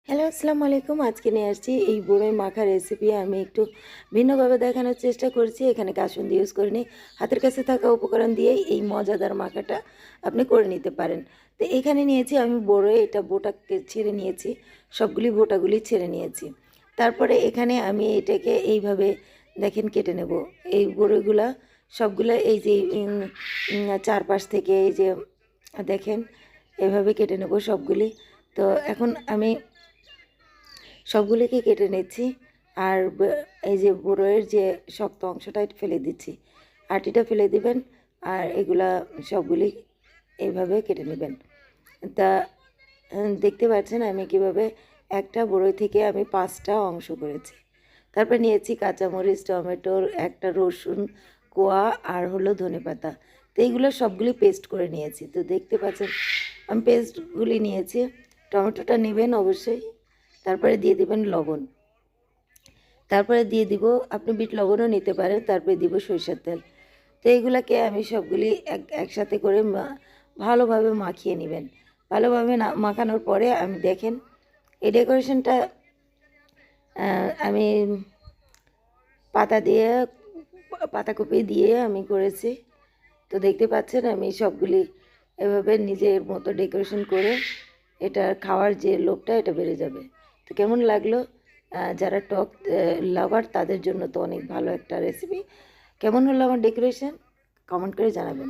Hello, আসসালামু আলাইকুম। আজকে নিয়ে আসছি এই বড়ই মাখা রেসিপি। আমি একটু ভিন্নভাবে দেখানোর চেষ্টা করছি। এখানে কাসুন্দি ইউজ করিনি। হাতের কাছে থাকা উপকরণ দিয়েই এই মজাদার মাখাটা আপনি করে নিতে পারেন। তো এখানে নিয়েছি আমি বড়ই, এটা বোটাকে ছেড়ে নিয়েছি। সবগুলি বোটাগুলি ছেড়ে নিয়েছি। তারপরে এখানে আমি এটাকে এইভাবে দেখেন কেটে নেব। এই বড়ইগুলা সবগুলা এই যে চারপাশ থেকে এই যে দেখেন এভাবে কেটে নেব সবগুলি। তো এখন আমি সবগুলিকে কেটে নিচ্ছি। আর এই যে বড়ইয়ের যে শক্ত অংশটা এটা ফেলে দিচ্ছি, আটিটা ফেলে দিবেন। আর এগুলা সবগুলি এইভাবে কেটে নেবেন। তা দেখতে পাচ্ছেন আমি কীভাবে একটা বড়ই থেকে আমি 5টা অংশ করেছি। তারপর নিয়েছি কাঁচামরিচ, টমেটো, একটা রসুন কোয়া আর হলো ধনেপাতা। তো এইগুলো সবগুলি পেস্ট করে নিয়েছি। তো দেখতে পাচ্ছেন আমি পেস্টগুলি নিয়েছি। টমেটোটা নেবেন অবশ্যই। তারপরে দিয়ে দিবেন লবণ। তারপরে দিয়ে দিব, আপনি বিট লবণও নিতে পারেন। তারপরে দিব সরিষার তেল। তো এইগুলাকে আমি সবগুলি একসাথে করে ভালোভাবে মাখিয়ে নেবেন। ভালোভাবে মাখানোর পরে আমি দেখেন এই ডেকোরেশনটা আমি পাতাকপি দিয়ে আমি করেছি। তো দেখতে পাচ্ছেন আমি সবগুলি এভাবে নিজের মতো ডেকোরেশন করে এটা খাওয়ার যে লোভটা এটা বেড়ে যাবে। তো কেমন লাগলো? যারা টক লাভার তাদের জন্য তো অনেক ভালো একটা রেসিপি। কেমন হলো আমার ডেকোরেশন? কমেন্ট করে জানাবেন।